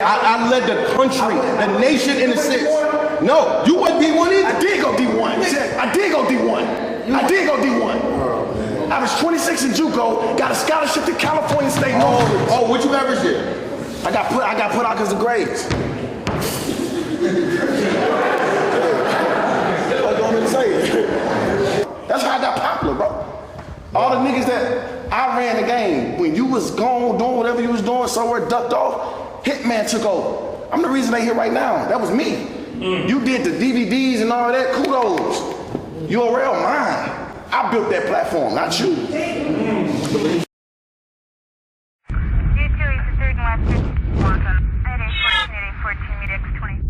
I led the country, the nation in assists. No, you went D1 either. I did go D1. I did go D1. I did go D1. I was 26 in JUCO, got a scholarship to California State. Oh, what you average there? I got put out because of grades. What you want me to say? That's how I got popular, bro. All the niggas that I ran the game, when you was gone doing whatever you was doing, somewhere ducked off, Hitman took over. I'm the reason they here right now. That was me. You did the DVDs and all that, kudos. URL, mine. I built that platform, not you. You two is the third and last 50. Welcome. At 814, meet X20.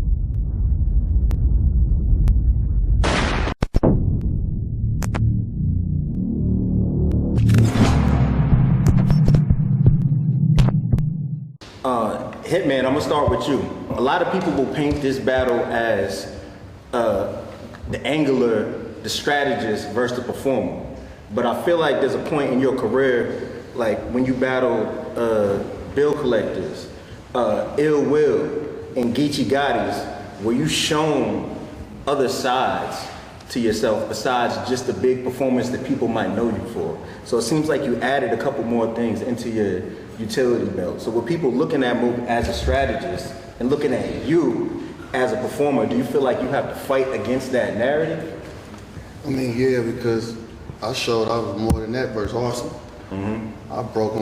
Hitman, I'm gonna start with you. A lot of people will paint this battle as the angler, the strategist versus the performer. But I feel like there's a point in your career, like when you battle bill collectors, Ill Will, and Geechee Gotti's, where you shown other sides to yourself besides just the big performance that people might know you for. So it seems like you added a couple more things into your utility belt. So with people looking at Mook as a strategist and looking at you as a performer, do you feel like you have to fight against that narrative? I mean, yeah, because I showed I was more than that versus Austin. I broke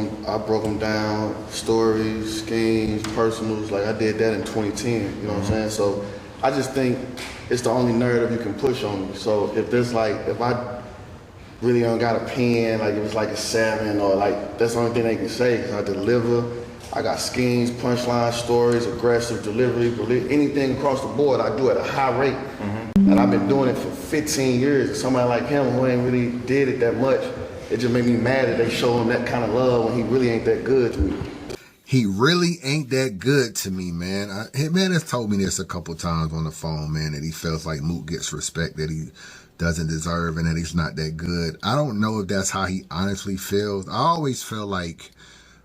them down, stories, schemes, personals, like I did that in 2010, you know what I'm saying? So I just think it's the only narrative you can push on me. So if there's like, if I really don't got a pen, like it was like a 7 or like, that's the only thing they can say, because I deliver. I got schemes, punchlines, stories, aggressive delivery, anything across the board I do at a high rate. And I've been doing it for 15 years. Somebody like him who ain't really did it that much, it just made me mad that they show him that kind of love when he really ain't that good to me. He really ain't that good to me, man. Hitman has told me this a couple times on the phone, man, that he feels like Mook gets respect that he doesn't deserve and that he's not that good. I don't know if that's how he honestly feels. I always feel like,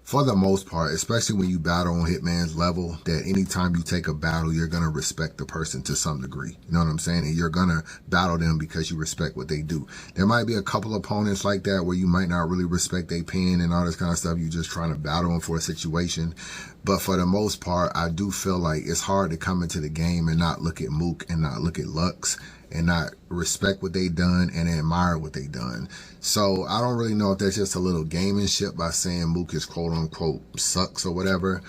for the most part, especially when you battle on Hitman's level, that anytime you take a battle, you're going to respect the person to some degree. You know what I'm saying? And you're going to battle them because you respect what they do. There might be a couple opponents like that where you might not really respect their pen and all this kind of stuff. You're just trying to battle them for a situation. But for the most part, I do feel like it's hard to come into the game and not look at Mook and not look at Lux and not respect what they done and admire what they done. So I don't really know if that's just a little gaming-ship by saying Mook is quote-unquote sucks or whatever.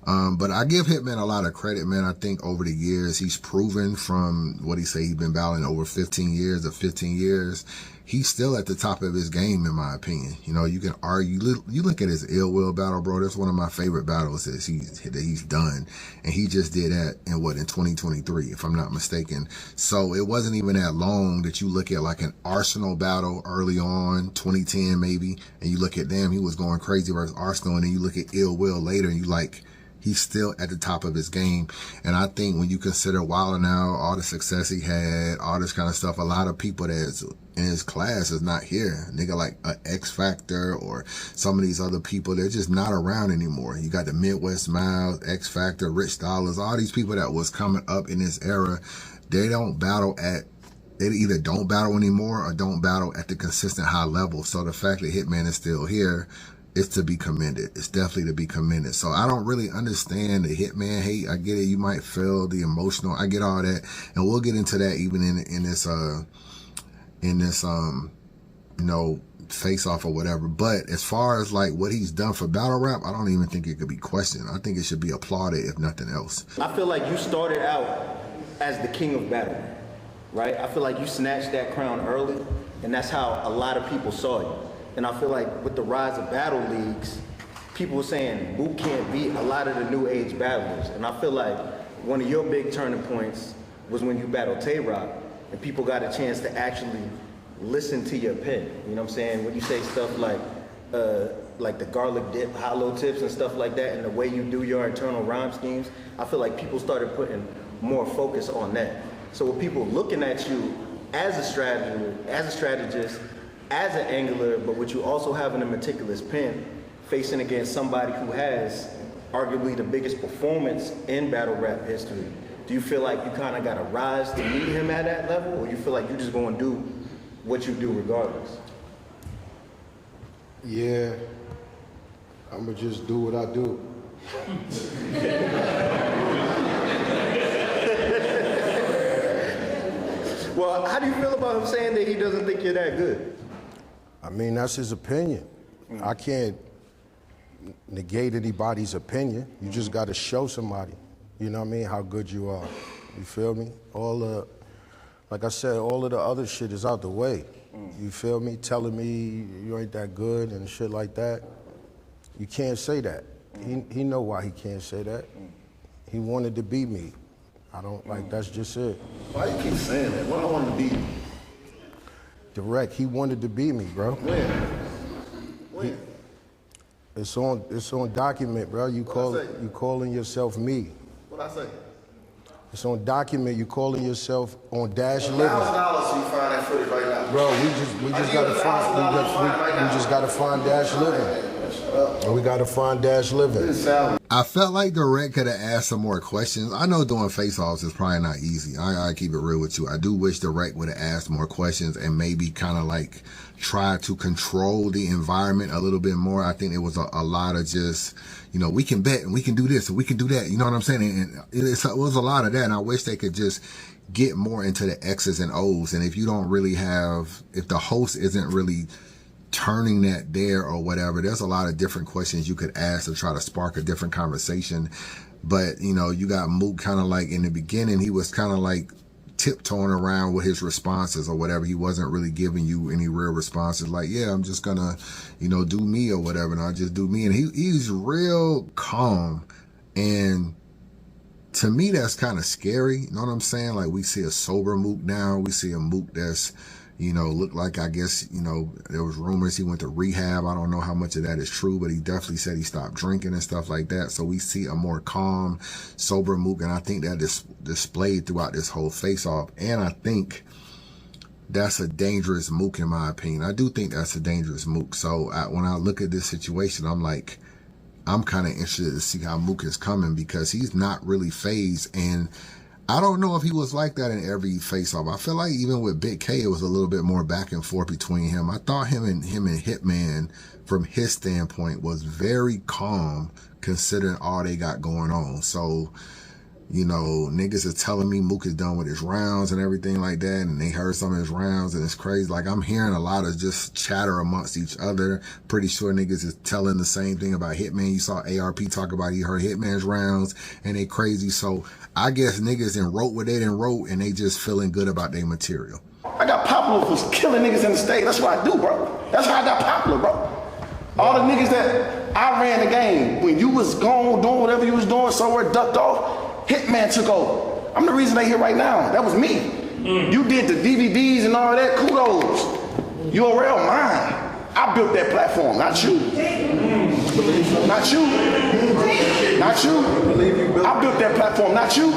But I give Hitman a lot of credit, man. I think over the years, he's proven from what he say he's been battling over 15 years, he's still at the top of his game, in my opinion. You know, you can argue, you look at his Ill Will battle, bro, that's one of my favorite battles that he's done. And he just did that in 2023, if I'm not mistaken. So it wasn't even that long that you look at like an Arsenal battle early on, 2010 maybe, and you look at them, he was going crazy versus Arsenal, and then you look at Ill Will later and you like, he's still at the top of his game. And I think when you consider Wilder now, all the success he had, all this kind of stuff, a lot of people that's in his class is not here. Nigga like a X Factor or some of these other people, they're just not around anymore. You got the Midwest Miles, X Factor, Rich Dollars, all these people that was coming up in this era, they don't battle at, they either don't battle anymore or don't battle at the consistent high level. So the fact that Hitman is still here, it's to be commended. It's definitely to be commended. So I don't really understand the Hitman hate. I get it. You might feel the emotional. I get all that. And we'll get into that even in this, you know, face-off or whatever. But as far as like what he's done for battle rap, I don't even think it could be questioned. I think it should be applauded, if nothing else. I feel like you started out as the king of battle rap, right? I feel like you snatched that crown early, and that's how a lot of people saw you. And I feel like with the rise of battle leagues, people were saying Mook can't beat a lot of the new age battlers. And I feel like one of your big turning points was when you battled Tay-Rock and people got a chance to actually listen to your pen. You know what I'm saying? When you say stuff like the garlic dip, hollow tips and stuff like that, and the way you do your internal rhyme schemes, I feel like people started putting more focus on that. So with people looking at you as a strategist, as an angler, but with you also having a meticulous pen, facing against somebody who has arguably the biggest performance in battle rap history, do you feel like you kind of got to rise to meet him at that level, or you feel like you just going to do what you do regardless? Yeah, I'm gonna just do what I do. Well, how do you feel about him saying that he doesn't think you're that good? I mean, that's his opinion. I can't negate anybody's opinion. You just gotta show somebody, you know what I mean, how good you are. You feel me? Like I said, all of the other shit is out the way. You feel me? Telling me you ain't that good and shit like that. You can't say that. He know why he can't say that. He wanted to be me. I don't, like, that's just it. Why you keep saying that? What I want to be? Direct, he wanted to be me, bro. When? It's on document, bro. You calling yourself me. What I say? It's on document. You calling yourself on Dash Living. $1,000 so you find that footage right now. Bro, we just gotta find Dash Living. And we gotta find Dash Living. I felt like Direct could have asked some more questions. I know doing face-offs is probably not easy. I keep it real with you. I do wish Direct would have asked more questions and maybe kind of like try to control the environment a little bit more. I think it was a lot of just, you know, we can bet and we can do this and we can do that. You know what I'm saying? And it was a lot of that. And I wish they could just get more into the X's and O's. And if you don't really have, if the host isn't really turning that there or whatever, there's a lot of different questions you could ask to try to spark a different conversation. But, you know, you got Mook kind of like in the beginning, he was kind of like tiptoeing around with his responses or whatever. He wasn't really giving you any real responses like, yeah, I'm just gonna, you know, do me or whatever, and I'll just do me. And he's real calm. And to me, that's kind of scary. You know what I'm saying? Like, we see a sober Mook now. We see a Mook that's, you know, looked like, I guess, you know, there was rumors he went to rehab. I don't know how much of that is true, but he definitely said he stopped drinking and stuff like that. So we see a more calm, sober Mook, and I think that is displayed throughout this whole face-off. And I think that's a dangerous Mook, in my opinion. I do think that's a dangerous Mook. So when I look at this situation, I'm like, I'm kind of interested to see how Mook is coming, because he's not really phased. And I don't know if he was like that in every face-off. I feel like even with Big K, it was a little bit more back and forth between him. I thought him and Hitman, from his standpoint, was very calm considering all they got going on. So, you know, niggas are telling me Mook is done with his rounds and everything like that, and they heard some of his rounds, and it's crazy. Like, I'm hearing a lot of just chatter amongst each other. Pretty sure niggas is telling the same thing about Hitman. You saw ARP talk about he heard Hitman's rounds, and they crazy. So I guess niggas done wrote what they done wrote, and they just feeling good about their material. I got popular for killing niggas in the state. That's what I do, bro. That's how I got popular, bro. All the niggas that I ran the game, when you was gone doing whatever you was doing, somewhere ducked off, Hitman took over. I'm the reason they here right now. That was me. You did the DVDs and all that. Kudos. URL, mine. I built that platform, not you. Not you. Not you. I built that platform, not you.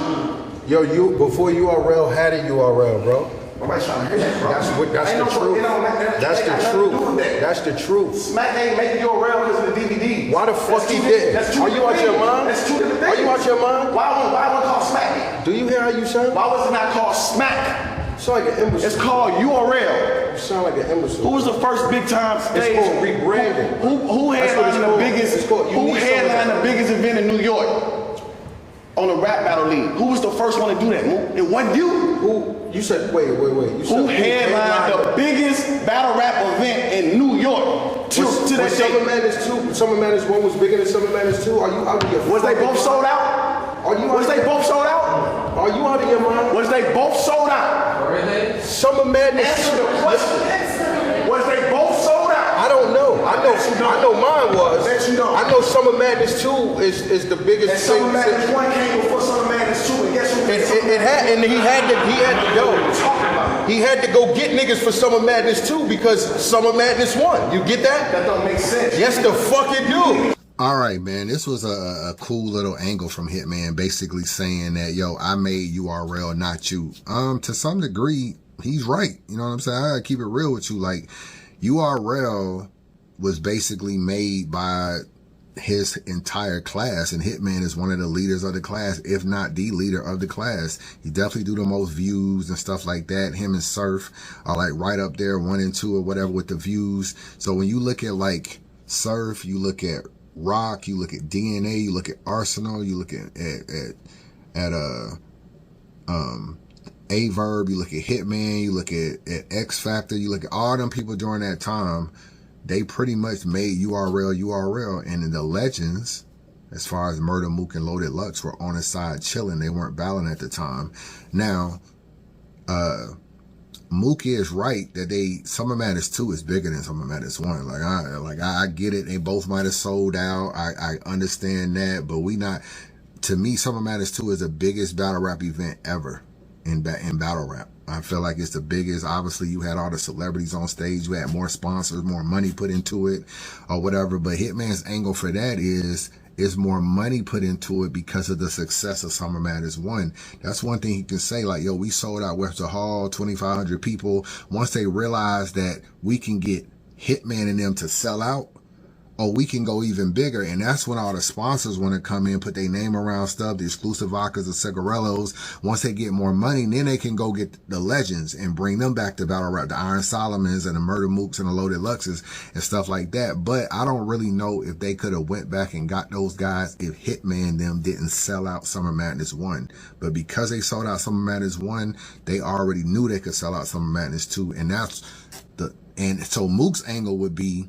Yo, you before URL had a URL, bro. Nobody's trying to hear that, bro. That's the truth. That's the truth. That's the truth. Smack ain't make URL because of the DVD. Why the fuck he did? Are you out your mind? That's two different things. Are you out your mind? Why wasn't it called Smack? Do you hear how you sound? Why was it not called Smack? You sound like an imbecile. It's called URL. You sound like an imbecile. Who was the first big time stage? It's called rebranding. Who headlined the biggest? Who headlined the biggest event in New York? On the rap battle league. Who was the first one to do that? It wasn't you. Who? You said, wait. You said who headlined the biggest battle rap event in New York to that day? Summer Madness 2, Summer Madness 1 was bigger than Summer Madness 2? Are you out of your mind? Was they both sold out? Was they both sold out? Are you out of your mind? Was they both sold out? Were they? Summer Madness. Answer the question. Was they both sold out? I don't know. I know mine was. Bet you don't. I know Summer Madness 2 is the biggest. And Summer Madness 1 came before Summer Madness 2, and guess who? He had to go get niggas for Summer Madness 2 because Summer Madness 1. You get that? That don't make sense. Yes, the fuck it do. All right, man, this was a cool little angle from Hitman, basically saying that, yo, I made URL, not you. To some degree, he's right. You know what I'm saying? I gotta keep it real with you. Like, URL was basically made by his entire class, and Hitman is one of the leaders of the class, if not the leader of the class. He definitely do the most views and stuff like that. Him and Surf are like right up there, 1 and 2 or whatever with the views. So when you look at like Surf, you look at Rock, you look at DNA, you look at Arsenal, you look at Averb, you look at Hitman, you look at X Factor, you look at all them people during that time. They pretty much made URL, and in the legends, as far as Murda Mook and Loaded Lux, were on his side chilling. They weren't battling at the time. Now, Mook is right that Summer Madness 2 is bigger than Summer Madness 1. I get it. They both might have sold out. I understand that, but to me, Summer Madness 2 is the biggest battle rap event ever in battle rap. I feel like it's the biggest. Obviously, you had all the celebrities on stage. You had more sponsors, more money put into it or whatever. But Hitman's angle for that is more money put into it because of the success of Summer Madness 1. That's one thing he can say, like, yo, we sold out Webster Hall, 2,500 people. Once they realized that we can get Hitman and them to sell out, or we can go even bigger. And that's when all the sponsors want to come in, put their name around stuff, the exclusive vodkas, the cigarellos. Once they get more money, then they can go get the legends and bring them back to battle rap, the Iron Solomons and the Murda Mooks and the Loaded Luxes and stuff like that. But I don't really know if they could have went back and got those guys if Hitman them didn't sell out Summer Madness 1. But because they sold out Summer Madness 1, they already knew they could sell out Summer Madness 2. And so Mook's angle would be,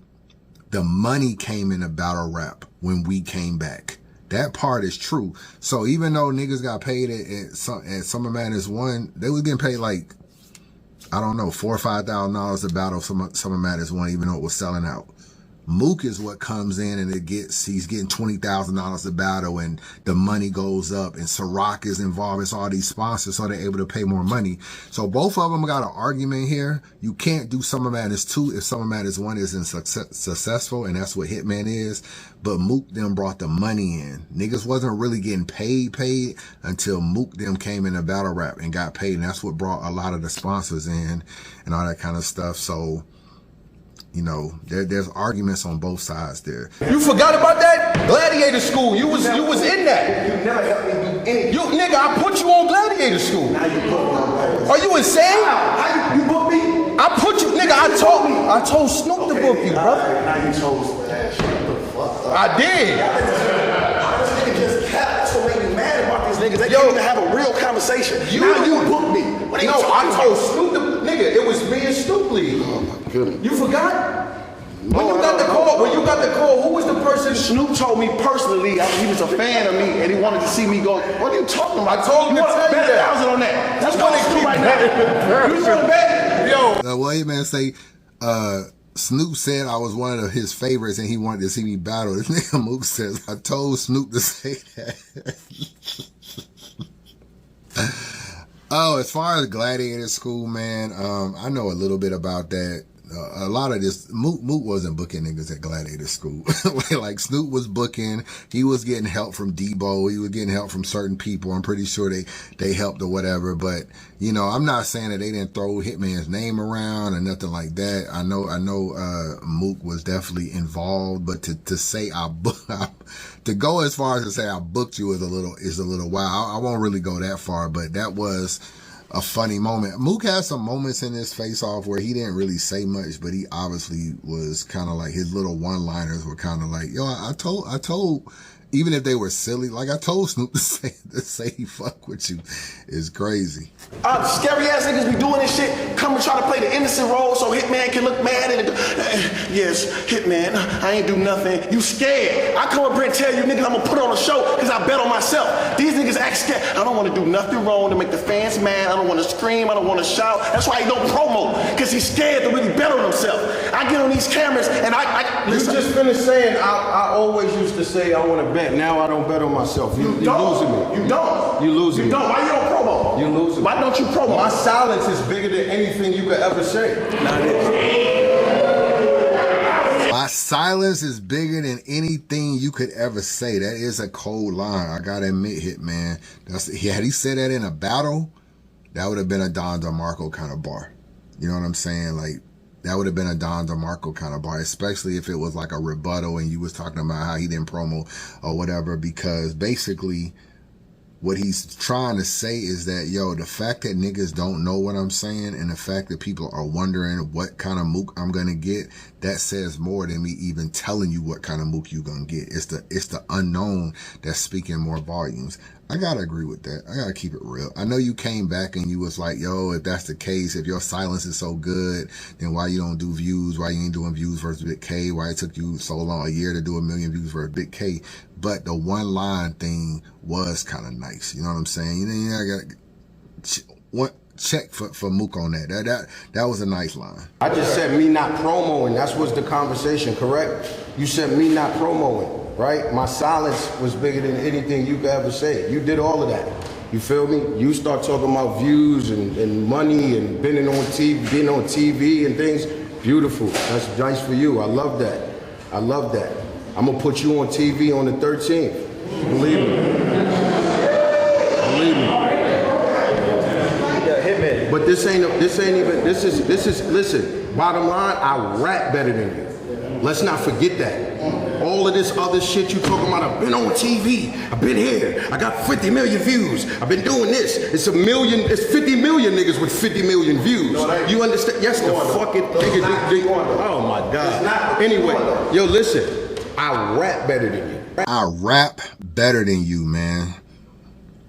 the money came in a battle rap when we came back. That part is true. So even though niggas got paid at Summer Madness 1, they was getting paid like, I don't know, $4,000 or $5,000 a battle Summer Madness 1, even though it was selling out. Mook is what comes in and he's getting $20,000 a battle, and the money goes up, and Ciroc is involved. It's all these sponsors, so they're able to pay more money. So both of them got an argument here. You can't do Summer Madness 2 if Summer Madness 1 isn't successful, and that's what Hitman is. But Mook them brought the money in. Niggas wasn't really getting paid until Mook them came in a battle rap and got paid, and that's what brought a lot of the sponsors in and all that kind of stuff. So, you know, there's arguments on both sides there. You forgot about that? Gladiator school. You was in that. You never helped me do anything. Nigga, I put you on Gladiator school. Now you put me on. Are you insane? How you book me? I put you, nigga, I told Snoop to book you, brother. Now you chose that. Shut the fuck up. I did. This nigga just kept. That's what made me mad about these niggas. They can't even have a real conversation. Now you booked me. What are you talking I told Snoop to, nigga, it was me and Snoop League. Oh my goodness. You forgot? When you got the call, who was the person? Snoop told me personally he was a fan of me and he wanted to see me go. What are you talking about? I told you to tell you that. 1,000 on that. That's what they do right now. You want to bet? Yo. Well, Hitman say, Snoop said I was one of his favorites and he wanted to see me battle. This nigga Mook says, I told Snoop to say that. Oh, as far as Gladiator School, man, I know a little bit about that. A lot of this, Mook wasn't booking niggas at Gladiator School. Like Snoop was booking, he was getting help from Debo, he was getting help from certain people. I'm pretty sure they helped or whatever. But, you know, I'm not saying that they didn't throw Hitman's name around or nothing like that. I know Mook was definitely involved, but to say to go as far as to say I booked you is a little wild. I won't really go that far, but that was a funny moment. Mook had some moments in this face-off where he didn't really say much, but he obviously was kind of like, his little one-liners were kind of like, yo, I told, even if they were silly, like I told Snoop to say he fuck with you is crazy. Scary ass niggas be doing this shit, come and try to play the innocent role so Hitman can look mad and yes, Hitman, I ain't do nothing. You scared. I come up here and tell you niggas I'm gonna put on a show because I bet on myself. These niggas act scared. I don't want to do nothing wrong to make the fans mad. I don't want to scream. I don't want to shout. That's why he don't promo, because he's scared to really bet on himself. I get on these cameras and I listen. You just finished saying I always used to say I want to bet. Now I don't bet on myself. You're losing me. You don't. You're losing me. You don't. Why you don't promo? You're losing me. Why don't you promo? My silence is bigger than anything you could ever say. My silence is bigger than anything you could ever say. That is a cold line. I gotta admit, Hitman. Had he said that in a battle, that would have been a Don DeMarco kind of bar. You know what I'm saying? Like, That would have been a Don DeMarco kind of bar, especially if it was like a rebuttal and you was talking about how he didn't promo or whatever, because basically what he's trying to say is that, yo, the fact that niggas don't know what I'm saying and the fact that people are wondering what kind of mook I'm going to get, that says more than me even telling you what kind of mook you're going to get. It's the unknown that's speaking more volumes. I got to agree with that. I got to keep it real. I know you came back and you was like, yo, if that's the case, if your silence is so good, then why you don't do views? Why you ain't doing views versus Big K? Why it took you so long, a year to do 1 million views versus Big K? But the one line thing was kind of nice. You know what I'm saying? You know, I got check for Mook on that. That was a nice line. I just said me not promoing. That's what's the conversation, correct? You said me not promoing, right? My silence was bigger than anything you could ever say. You did all of that. You feel me? You start talking about views and money and being on TV and things. Beautiful. That's nice for you. I love that. I love that. I'm gonna put you on TV on the 13th. Believe me. Believe me. But this is, listen, bottom line, I rap better than you. Let's not forget that. All of this other shit you talking about, I've been on TV, I've been here, I got 50 million views, I've been doing this. It's 50 million niggas with 50 million views. You understand? Yes, the fucking nigga. Oh my God. Anyway, yo, listen, I rap better than you. I rap better than you, man.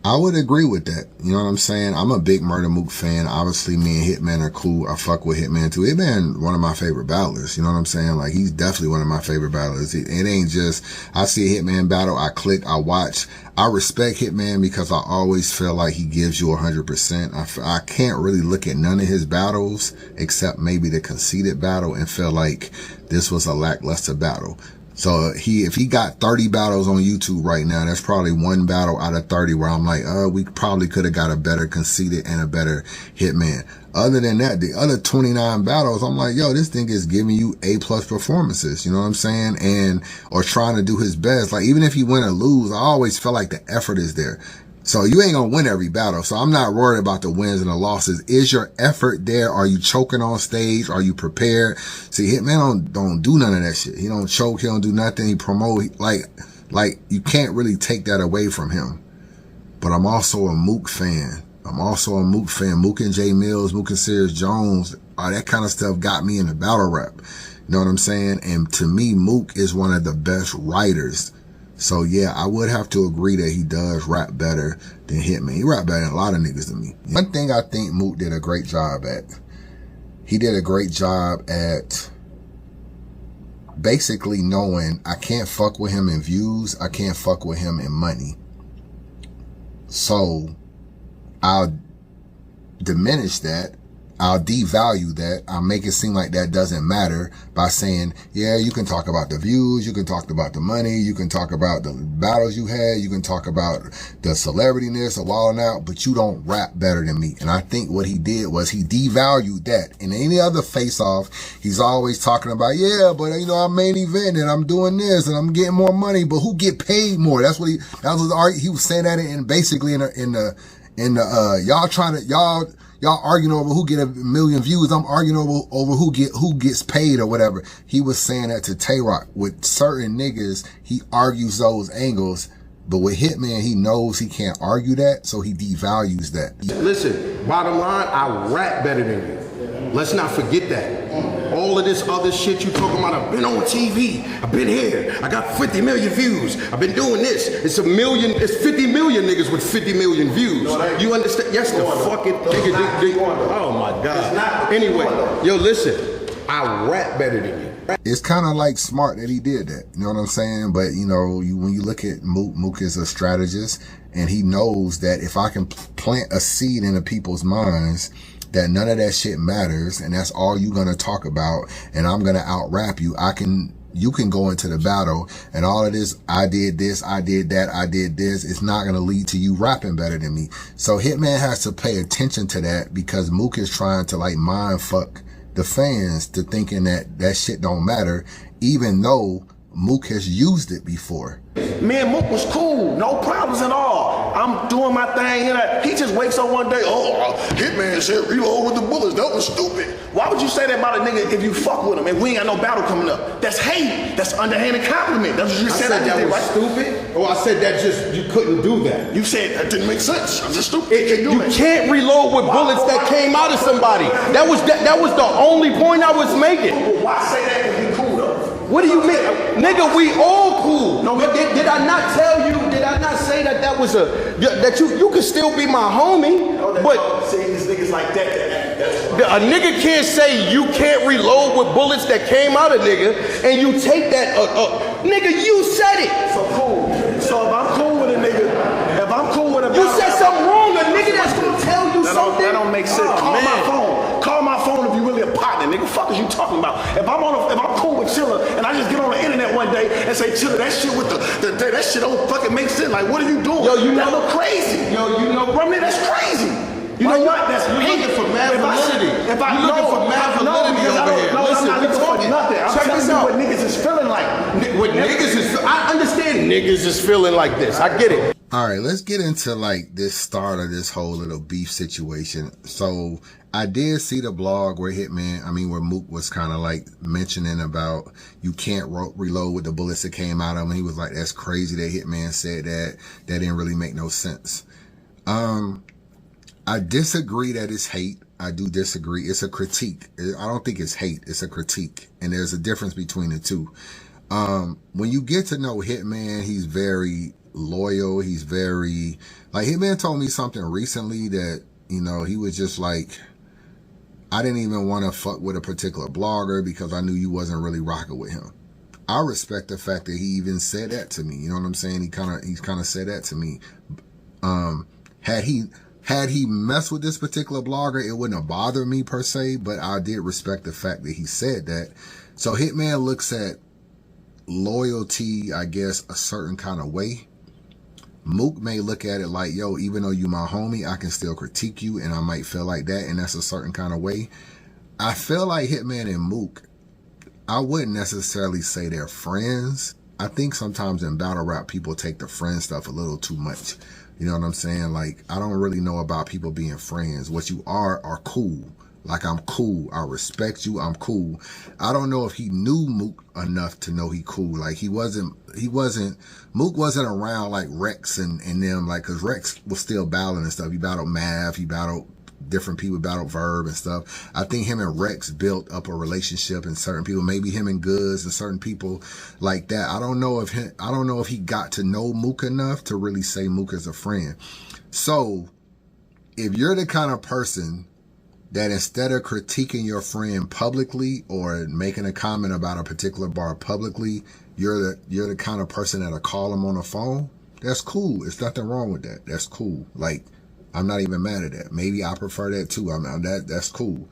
I would agree with that. You know what I'm saying? I'm a big Murda Mook fan. Obviously, me and Hitman are cool. I fuck with Hitman too. Hitman, one of my favorite battlers. You know what I'm saying? Like, he's definitely one of my favorite battlers. It ain't just, I see a Hitman battle, I click, I watch. I respect Hitman because I always feel like he gives you 100%. I can't really look at none of his battles except maybe the conceded battle and feel like this was a lackluster battle. So if he got 30 battles on YouTube right now, that's probably one battle out of 30 where I'm like, we probably could have got a better conceded and a better Hitman. Other than that, the other 29 battles, I'm like, yo, this thing is giving you A+ performances. You know what I'm saying? Or trying to do his best. Like, even if he win or lose, I always feel like the effort is there. So you ain't gonna win every battle. So I'm not worried about the wins and the losses. Is your effort there? Are you choking on stage? Are you prepared? See, Hitman don't do none of that shit. He don't choke. He don't do nothing. He promote. Like you can't really take that away from him. But I'm also a Mook fan. Mook and J Mills, Mook and Serious Jones, all that kind of stuff got me into battle rap. You know what I'm saying? And to me, Mook is one of the best writers. So yeah, I would have to agree that he does rap better than Hitman. He rap better than a lot of niggas than me. One thing I think Mook did a great job at, he did a great job at basically knowing I can't fuck with him in views, I can't fuck with him in money. So I'll diminish that. I'll devalue that. I'll make it seem like that doesn't matter by saying, yeah, you can talk about the views, you can talk about the money, you can talk about the battles you had, you can talk about the celebrityness of Wildin' Out, but you don't rap better than me. And I think what he did was he devalued that. In any other face-off, he's always talking about, yeah, but you know, I'm main event and I'm doing this and I'm getting more money, but who get paid more? That was he was saying that in basically in y'all arguing over who get 1 million views. I'm arguing over who gets paid or whatever. He was saying that to Tay-Rock. With certain niggas, he argues those angles. But with Hitman, he knows he can't argue that, so he devalues that. Listen, bottom line, I rap better than you. Let's not forget that. All of this other shit you talking about, I've been on TV, I've been here, I got 50 million views, I've been doing this. It's 50 million niggas with 50 million views. You understand? Yes, the fucking nigga. Oh my God. Anyway, yo, listen, I rap better than you. It's kind of like smart that he did that. You know what I'm saying? But you know, when you look at Mook is a strategist, and he knows that if I can plant a seed into people's minds that none of that shit matters, and that's all you're gonna talk about, and I'm gonna out rap you, you can go into the battle, and all of this, I did this, I did that, I did this, it's not gonna lead to you rapping better than me. So Hitman has to pay attention to that, because Mook is trying to like mind fuck the fans to thinking that shit don't matter, even though Mook has used it before. Me and Mook was cool, no problems at all. I'm doing my thing, and he just wakes up one day, Hitman said reload with the bullets. That was stupid. Why would you say that about a nigga if you fuck with him and we ain't got no battle coming up? That's hate. That's underhanded compliment. That's what you said. I said that was stupid? Or I said that just, you couldn't do that? You said that didn't make sense. I'm just stupid. You can't reload with bullets that came out of somebody. That was the only point I was making. Well, why say that if you cool though? What do you mean? Nigga, we all cool. No, did I not tell you, did I not say that was that you could still be my homie? But saying this niggas like that. a nigga can't say you can't reload with bullets that came out of nigga, and you take that, nigga, you said it. So cool. So if I'm cool with a nigga, if I'm cool with a You said something wrong, a nigga that's gonna tell you something. That don't make sense. Call my phone. Call my phone if you really a partner, nigga. Fuck is you talking about? If I'm cool with Chilla and I just get on the internet one day and say Chilla, that shit with that shit don't fucking make sense. Like, what are you doing? Yo, you that know, look crazy. Yo, you know, bro, man, that's crazy. You know what? That's looking for mad validity. If I you looking for mad validity over here. Listen, I'm not looking for nothing. I'm telling you what niggas is feeling like. What niggas is, I understand niggas is feeling like this. I get it. All right, let's get into like this start of this whole little beef situation. So I did see the blog where where Mook was kind of like mentioning about you can't reload with the bullets that came out of him. And he was like, that's crazy that Hitman said that. That didn't really make no sense. I disagree that it's hate. I do disagree. It's a critique. I don't think it's hate. It's a critique. And there's a difference between the two. When you get to know Hitman, he's very loyal. He's very, like, Hitman told me something recently that, you know, he was just like, I didn't even want to fuck with a particular blogger because I knew you wasn't really rocking with him. I respect the fact that he even said that to me. You know what I'm saying? He kind of said that to me. Had he messed with this particular blogger, it wouldn't have bothered me per se, but I did respect the fact that he said that. So Hitman looks at loyalty, I guess, a certain kind of way. Mook may look at it like, yo, even though you my homie, I can still critique you, and I might feel like that, and that's a certain kind of way. I feel like Hitman and Mook, I wouldn't necessarily say they're friends. I think sometimes in battle rap, people take the friend stuff a little too much. You know what I'm saying? Like, I don't really know about people being friends. What you are cool. Like, I'm cool. I respect you. I'm cool. I don't know if he knew Mook enough to know he cool. Like, Mook wasn't around like Rex and them, like, cause Rex was still battling and stuff. He battled Mav. He battled different people, battled Verb and stuff. I think him and Rex built up a relationship, and certain people, maybe him and Goods and certain people like that. I don't know if he got to know Mook enough to really say Mook is a friend. So if you're the kind of person that instead of critiquing your friend publicly or making a comment about a particular bar publicly, you're the kind of person that'll call him on the phone, that's cool. There's nothing wrong with that. That's cool. Like, I'm not even mad at that. Maybe I prefer that too. That's cool.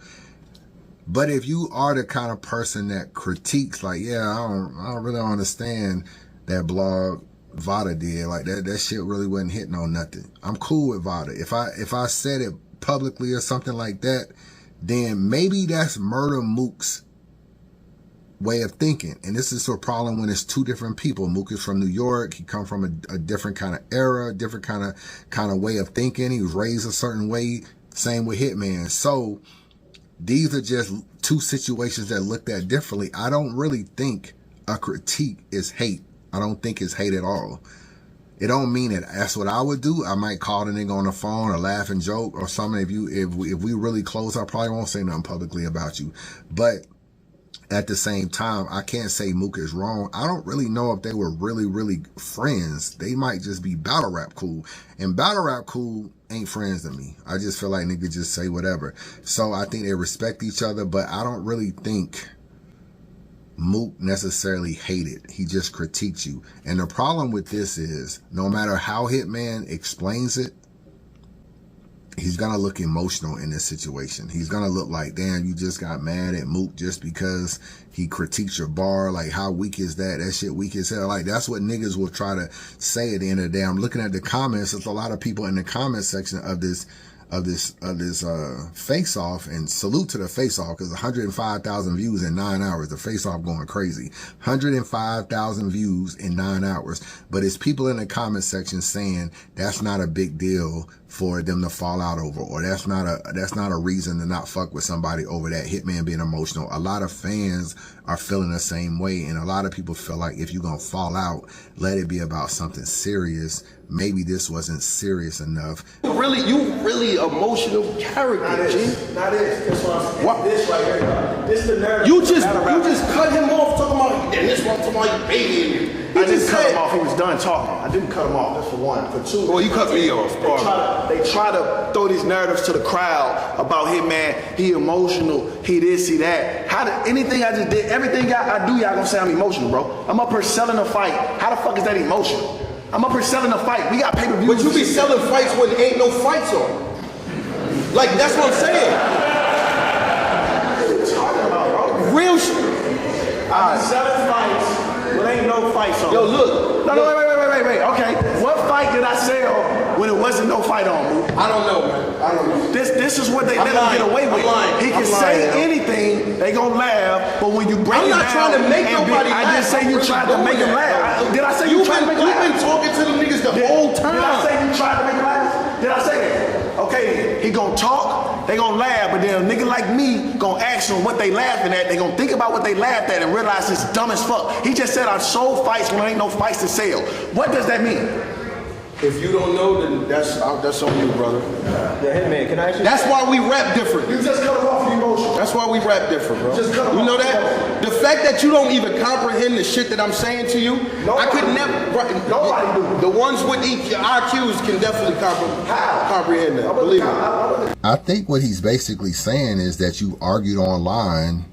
But if you are the kind of person that critiques, like, yeah, I don't really understand that blog Vada did. Like, that shit really wasn't hitting on nothing. I'm cool with Vada. If I said it publicly or something like that, then maybe that's Murda Mook's way of thinking. And this is a problem when it's two different people. Mook is from New York. He come from a different kind of era, different kind of way of thinking. He was raised a certain way. Same with Hitman. So these are just two situations that looked at differently. I don't really think a critique is hate. I don't think it's hate at all. It don't mean that that's what I would do. I might call the nigga on the phone or laugh and joke or something. If we really close, I probably won't say nothing publicly about you. But at the same time, I can't say Mook is wrong. I don't really know if they were really, really friends. They might just be battle rap cool. And battle rap cool ain't friends to me. I just feel like niggas just say whatever. So I think they respect each other, but I don't really think Mook necessarily hated. He just critiqued you. And the problem with this is, no matter how Hitman explains it, he's going to look emotional in this situation. He's going to look like, damn, you just got mad at Mook just because he critiques your bar. Like, how weak is that? That shit weak as hell. Like, that's what niggas will try to say at the end of the day. I'm looking at the comments. There's a lot of people in the comment section of this face off, and salute to the face off, because 105,000 views in 9 hours. The face off going crazy. 105,000 views in 9 hours. But it's people in the comment section saying that's not a big deal for them to fall out over, or that's not a reason to not fuck with somebody over that Hitman being emotional. A lot of fans are feeling the same way, and a lot of people feel like if you're gonna fall out, let it be about something serious. Maybe this wasn't serious enough. You really emotional character, G. Not this. That's what I'm saying. What? This right here. This the narrative. You just cut him off talking about, and this one talking about you babying. I didn't cut him off. He was done talking. I didn't cut him off. That's for one. For two. Well, you cut me off. They try to throw these narratives to the crowd about Hitman. He emotional. He this, he that. Anything I just did, everything I do, y'all gonna say I'm emotional, bro. I'm up here selling a fight. How the fuck is that emotional? I'm up here selling a fight. We got pay-per-views. But you be selling fights when ain't no fights on. Like, that's what I'm saying. What are you talking about, bro? Real shit. I'm selling fights when ain't no fights on. Yo, look. No, wait. Okay. What fight did I sell when it wasn't no fight on, bro? I don't know, man. I don't know. This is what they let him get away with. He can say anything, they gonna laugh, but when you break I'm it not down, trying to make nobody laugh. I just say you tried to make him laugh. Did I say you tried to make him laugh? You've been talking to the niggas the whole time. Did I say you tried to make him laugh? Did I say that? Okay, he gonna talk, they gonna laugh, but then a nigga like me gonna ask them what they laughing at. They gonna think about what they laughed at and realize it's dumb as fuck. He just said I sold fights when there ain't no fights to sell. What does that mean? If you don't know, then that's on you, brother. Yeah, Hitman, can I ask you? That's why we rap different. You just cut him off the emotion. That's why we rap different, bro. Just cut him you know off. that? The fact that you don't even comprehend the shit that I'm saying to you, I could never. Nobody do. The ones with IQs can definitely comprehend that. Believe me. I think what he's basically saying is that you argued online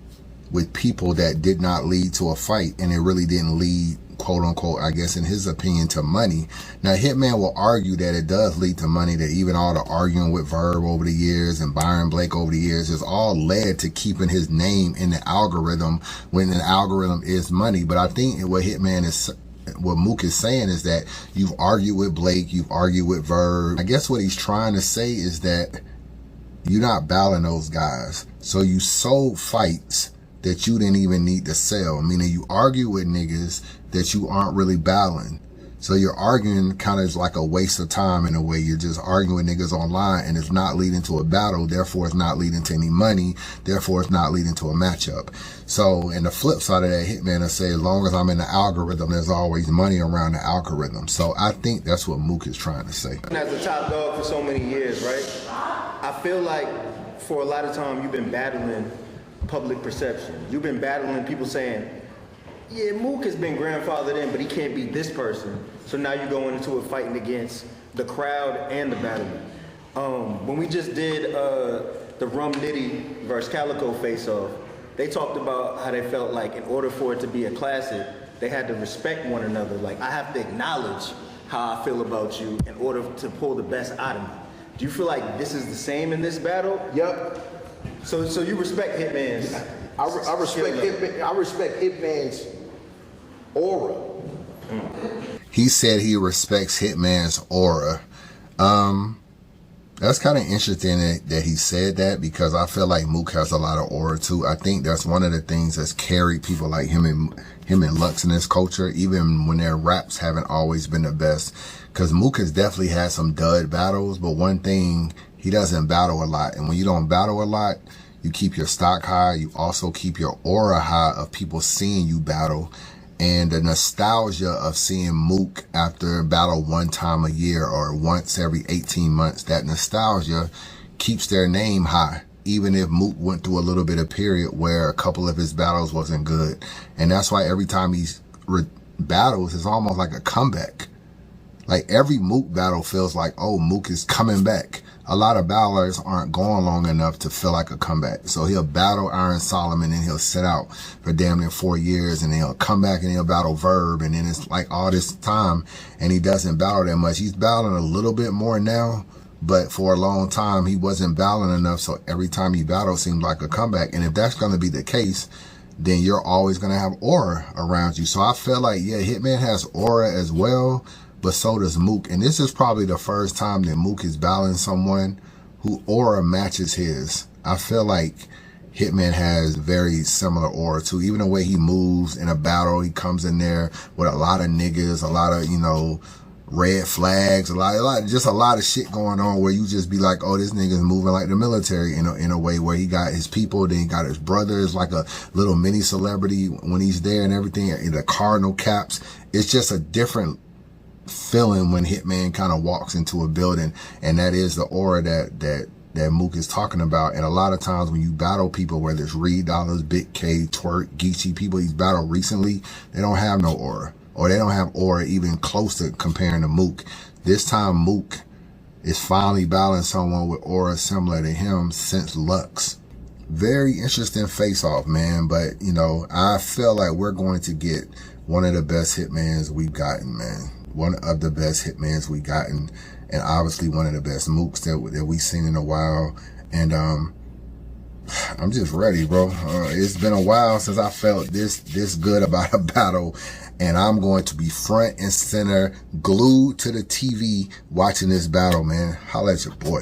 with people that did not lead to a fight, and it really didn't lead, quote unquote, I guess in his opinion, to money. Now, Hitman will argue that it does lead to money, that even all the arguing with Verb over the years and Byron Blake over the years has all led to keeping his name in the algorithm, when the algorithm is money. But I think what Mook is saying is that you've argued with Blake, you've argued with Verb. I guess what he's trying to say is that you're not battling those guys. So you sold fights that you didn't even need to sell, meaning you argue with niggas that you aren't really battling. So you're arguing kind of like a waste of time in a way. You're just arguing with niggas online, and it's not leading to a battle, therefore it's not leading to any money, therefore it's not leading to a matchup. So, and the flip side of that, Hitman will say, as long as I'm in the algorithm, there's always money around the algorithm. So I think that's what Mook is trying to say. As a top dog for so many years, right? I feel like for a lot of time you've been battling public perception. You've been battling people saying, yeah, Mook has been grandfathered in, but he can't beat this person. So now you're going into it fighting against the crowd and the battlement. When we just did the Rum Nitty versus Calico face-off, they talked about how they felt like in order for it to be a classic, they had to respect one another. Like, I have to acknowledge how I feel about you in order to pull the best out of me. Do you feel like this is the same in this battle? Yep. So you respect Hitman's? I respect Hitman. I respect Hitman's aura. He said he respects Hitman's aura. That's kind of interesting that he said that, because I feel like Mook has a lot of aura too. I think that's one of the things that's carried people like him and Lux in this culture, even when their raps haven't always been the best. Because Mook has definitely had some dud battles, but one thing, he doesn't battle a lot. And when you don't battle a lot, you keep your stock high. You also keep your aura high of people seeing you battle. And the nostalgia of seeing Mook after battle one time a year or once every 18 months, that nostalgia keeps their name high, even if Mook went through a little bit of period where a couple of his battles wasn't good. And that's why every time he battles, it's almost like a comeback. Like every Mook battle feels like, oh, Mook is coming back. A lot of battlers aren't going long enough to feel like a comeback. So he'll battle Iron Solomon and he'll sit out for damn near 4 years, and then he'll come back and he'll battle Verb, and then it's like all this time and he doesn't battle that much. He's battling a little bit more now, but for a long time he wasn't battling enough, so every time he battles seems like a comeback. And if that's going to be the case, then you're always going to have aura around you. So I feel like, yeah, Hitman has aura as well, but so does Mook. And this is probably the first time that Mook is battling someone who aura matches his. I feel like Hitman has very similar aura too. Even the way he moves in a battle, he comes in there with a lot of niggas, a lot of, you know, red flags, a lot of shit going on where you just be like, oh, this nigga's moving like the military in a way where he got his people, then he got his brothers, like a little mini celebrity when he's there and everything, in the cardinal caps. It's just a different feeling when Hitman kind of walks into a building, and that is the aura that Mook is talking about. And a lot of times when you battle people, whether it's Reed Dollars, Big K, Twerk, Geechee, people he's battled recently, they don't have no aura, or they don't have aura even close to comparing to Mook. This time Mook is finally battling someone with aura similar to him since Lux. Very interesting face-off, man. But, you know, I feel like we're going to get one of the best Hitmans we've gotten, man. One of the best Hitmans we've gotten. And obviously one of the best Mooks that we've seen in a while. And I'm just ready, bro. It's been a while since I felt this good about a battle. And I'm going to be front and center, glued to the TV watching this battle, man. Holla at your boy.